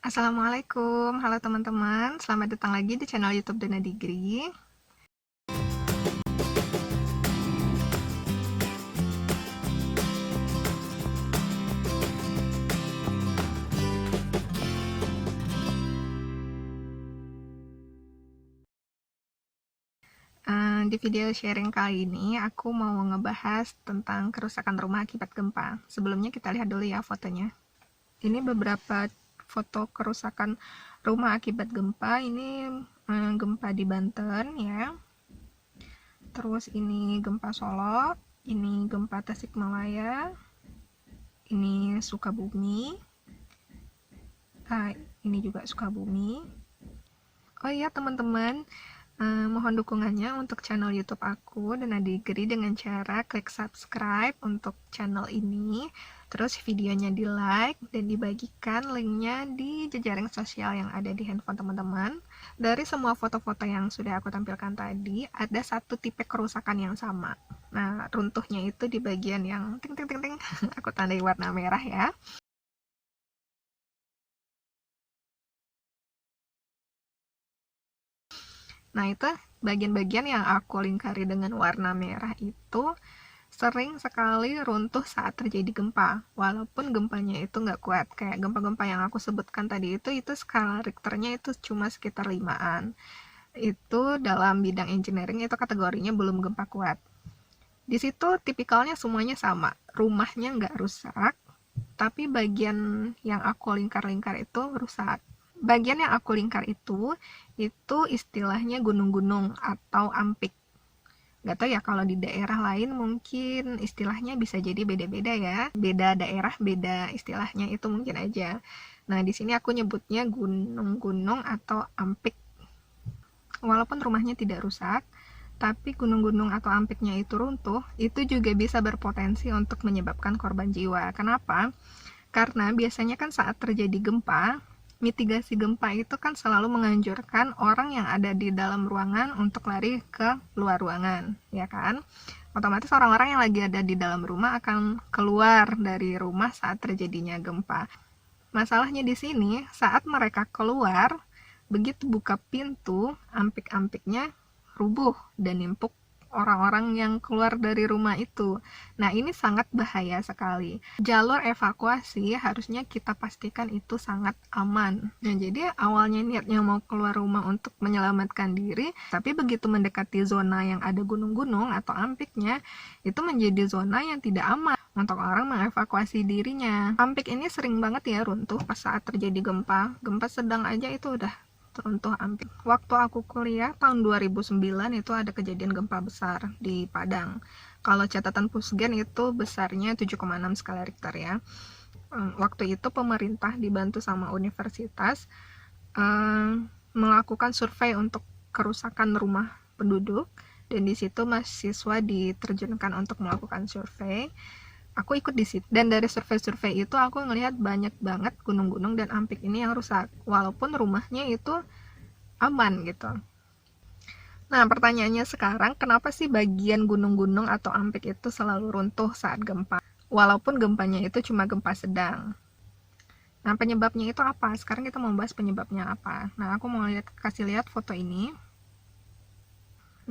Assalamualaikum, halo teman-teman, selamat datang lagi di channel YouTube Dana Degree. Di video sharing kali ini, aku mau ngebahas tentang kerusakan rumah akibat gempa. Sebelumnya kita lihat dulu ya fotonya. Ini beberapa foto kerusakan rumah akibat gempa. Ini gempa di Banten ya. Terus ini gempa Solo, ini gempa Tasikmalaya, ini Sukabumi. Ini juga Sukabumi. Oh iya teman-teman, mohon dukungannya untuk channel YouTube aku Dana Degree dengan cara klik subscribe untuk channel ini, terus videonya di like dan dibagikan linknya di jejaring sosial yang ada di handphone teman-teman. Dari semua foto-foto yang sudah aku tampilkan tadi, ada satu tipe kerusakan yang sama. Nah, runtuhnya itu di bagian yang ting ting ting ting, aku tandai warna merah ya. Nah, itu bagian-bagian yang aku lingkari dengan warna merah itu sering sekali runtuh saat terjadi gempa. Walaupun gempanya itu nggak kuat. Kayak gempa-gempa yang aku sebutkan tadi itu skala Richternya itu cuma sekitar 5-an. Itu dalam bidang engineering itu kategorinya belum gempa kuat. Di situ tipikalnya semuanya sama. Rumahnya nggak rusak, tapi bagian yang aku lingkar-lingkar itu rusak. Bagian yang aku lingkar itu istilahnya gunung-gunung atau ampik. Gak tau ya kalau di daerah lain mungkin istilahnya bisa jadi beda-beda ya. Beda daerah, beda istilahnya itu mungkin aja. Nah, di sini aku nyebutnya gunung-gunung atau ampik. Walaupun rumahnya tidak rusak, tapi gunung-gunung atau ampiknya itu runtuh, itu juga bisa berpotensi untuk menyebabkan korban jiwa. Kenapa? Karena biasanya kan saat terjadi gempa, mitigasi gempa itu kan selalu menganjurkan orang yang ada di dalam ruangan untuk lari ke luar ruangan, ya kan? Otomatis orang-orang yang lagi ada di dalam rumah akan keluar dari rumah saat terjadinya gempa. Masalahnya di sini, saat mereka keluar, begitu buka pintu, ampik-ampiknya rubuh dan nimpuk orang-orang yang keluar dari rumah itu. Nah, ini sangat bahaya sekali. Jalur evakuasi harusnya kita pastikan itu sangat aman. Nah, jadi awalnya niatnya mau keluar rumah untuk menyelamatkan diri, tapi begitu mendekati zona yang ada gunung-gunung atau ampiknya, itu menjadi zona yang tidak aman untuk orang mengevakuasi dirinya. Ampik ini sering banget ya runtuh pas saat terjadi gempa. Gempa sedang aja itu udah runtuh ampik. Waktu aku kuliah tahun 2009 itu ada kejadian gempa besar di Padang. Kalau catatan Pusgen itu besarnya 7,6 skala Richter ya. Waktu itu pemerintah dibantu sama universitas melakukan survei untuk kerusakan rumah penduduk, dan di situ mahasiswa diterjunkan untuk melakukan survei. Aku ikut di situ, dan dari survei-survei itu aku ngelihat banyak banget gunung-gunung dan ampik ini yang rusak, walaupun rumahnya itu aman gitu. Nah, pertanyaannya sekarang, kenapa sih bagian gunung-gunung atau ampik itu selalu runtuh saat gempa, walaupun gempanya itu cuma gempa sedang? Nah, penyebabnya itu apa? Sekarang kita mau bahas penyebabnya apa. Nah, aku mau kasih lihat foto ini.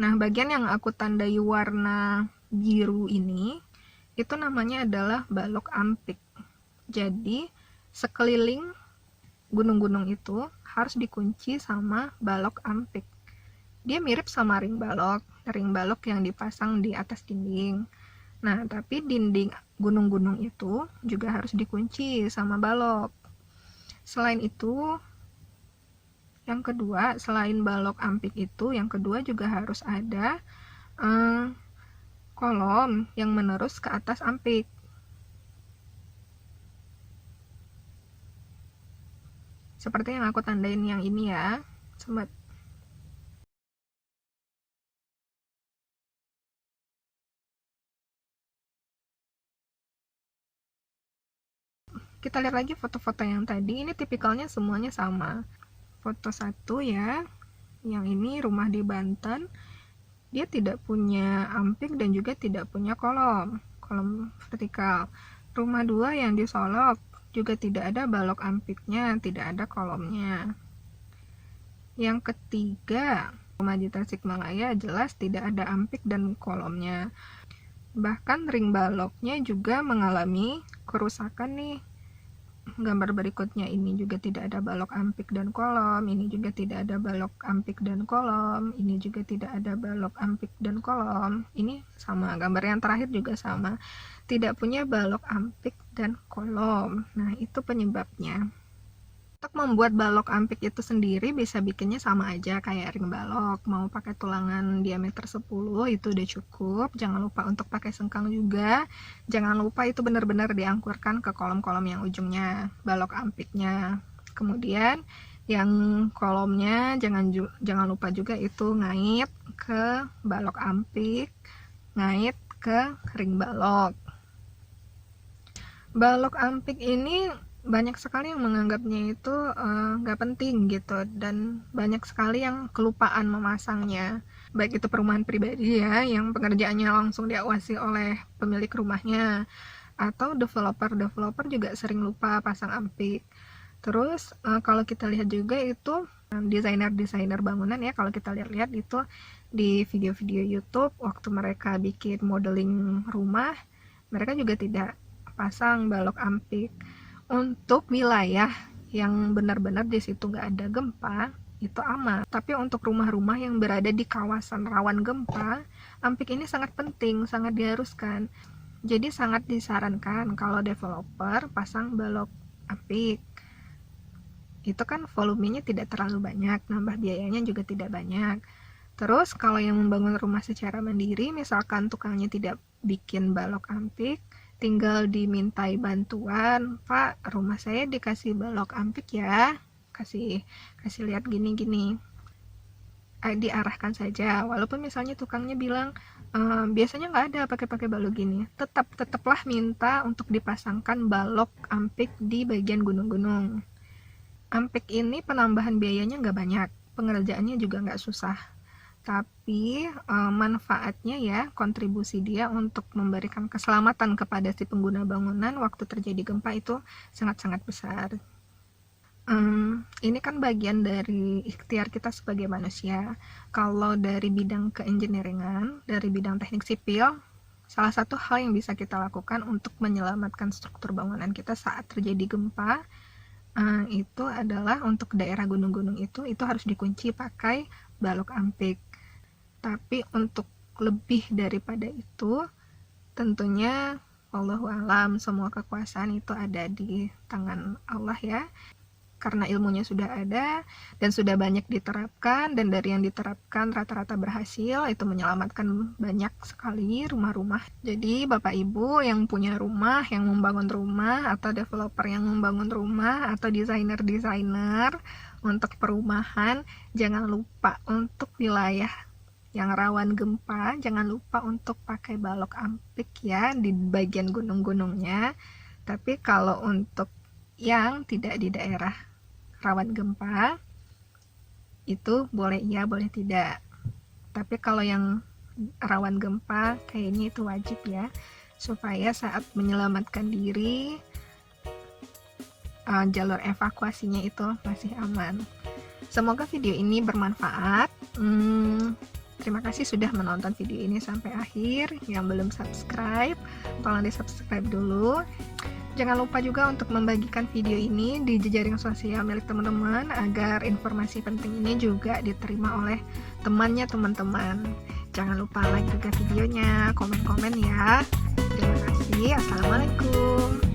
Nah, bagian yang aku tandai warna biru ini, itu namanya adalah balok ampik. Jadi, sekeliling gunung-gunung itu harus dikunci sama balok ampik. Dia mirip sama ring balok yang dipasang di atas dinding. Nah, tapi dinding gunung-gunung itu juga harus dikunci sama balok. Selain itu, yang kedua, selain balok ampik itu, yang kedua juga harus ada kolom yang menerus ke atas ampik. Seperti yang aku tandain yang ini ya, sobat. Kita lihat lagi foto-foto yang tadi, ini tipikalnya semuanya sama. Foto 1 ya, yang ini rumah di Banten, dia tidak punya ampik dan juga tidak punya kolom vertikal. Rumah 2 yang di Solok, juga tidak ada balok ampiknya, tidak ada kolomnya. Yang ketiga, rumah di Tasikmalaya jelas tidak ada ampik dan kolomnya. Bahkan ring baloknya juga mengalami kerusakan nih. Gambar berikutnya ini juga tidak ada balok ampik dan kolom, ini juga tidak ada balok ampik dan kolom, ini juga tidak ada balok ampik dan kolom. Ini sama, gambar yang terakhir juga sama, tidak punya balok ampik dan kolom. Nah, itu penyebabnya. Untuk membuat balok ampik itu sendiri bisa bikinnya sama aja kayak ring balok, mau pakai tulangan diameter 10 itu udah cukup. Jangan lupa untuk pakai sengkang juga. Jangan lupa itu benar-benar diangkurkan ke kolom-kolom yang ujungnya balok ampiknya. Kemudian yang kolomnya jangan lupa juga itu ngait ke balok ampik, ngait ke ring balok. Balok ampik ini banyak sekali yang menganggapnya itu nggak penting gitu, dan banyak sekali yang kelupaan memasangnya, baik itu perumahan pribadi ya yang pengerjaannya langsung diawasi oleh pemilik rumahnya, atau developer juga sering lupa pasang ampik. Terus kalau kita lihat juga itu desainer bangunan ya, kalau kita lihat itu di video-video YouTube waktu mereka bikin modeling rumah, mereka juga tidak pasang balok ampik. Untuk wilayah yang benar-benar di situ nggak ada gempa, itu aman. Tapi untuk rumah-rumah yang berada di kawasan rawan gempa, ampik ini sangat penting, sangat diharuskan. Jadi sangat disarankan kalau developer pasang balok ampik. Itu kan volumenya tidak terlalu banyak, nambah biayanya juga tidak banyak. Terus kalau yang membangun rumah secara mandiri, misalkan tukangnya tidak bikin balok ampik, tinggal dimintai bantuan, Pak, rumah saya dikasih balok ampik ya, kasih lihat gini-gini. Diarahkan saja, walaupun misalnya tukangnya bilang biasanya nggak ada pakai balok gini, tetaplah minta untuk dipasangkan balok ampik di bagian gunung-gunung. Ampik ini penambahan biayanya nggak banyak, pengerjaannya juga nggak susah. Tapi manfaatnya ya, kontribusi dia untuk memberikan keselamatan kepada si pengguna bangunan waktu terjadi gempa itu sangat-sangat besar. Ini kan bagian dari ikhtiar kita sebagai manusia. Kalau dari bidang keengineeringan, dari bidang teknik sipil, salah satu hal yang bisa kita lakukan untuk menyelamatkan struktur bangunan kita saat terjadi gempa itu adalah untuk daerah gunung-gunung itu harus dikunci pakai balok ampik. Tapi untuk lebih daripada itu, tentunya Allahu a'lam, semua kekuasaan itu ada di tangan Allah ya. Karena ilmunya sudah ada dan sudah banyak diterapkan, dan dari yang diterapkan rata-rata berhasil, itu menyelamatkan banyak sekali rumah-rumah. Jadi Bapak Ibu yang punya rumah, yang membangun rumah, atau developer yang membangun rumah, atau desainer untuk perumahan, jangan lupa untuk wilayah yang rawan gempa, jangan lupa untuk pakai balok ampik ya di bagian gunung-gunungnya. Tapi kalau untuk yang tidak di daerah rawan gempa, itu boleh iya, boleh tidak. Tapi kalau yang rawan gempa, kayaknya itu wajib ya, supaya saat menyelamatkan diri, jalur evakuasinya itu masih aman. Semoga video ini bermanfaat. Terima kasih sudah menonton video ini sampai akhir. Yang belum subscribe, tolong di subscribe dulu. Jangan lupa juga untuk membagikan video ini di jejaring sosial milik teman-teman, agar informasi penting ini juga diterima oleh teman-teman. Jangan lupa like juga videonya, komen-komen ya. Terima kasih. Assalamualaikum.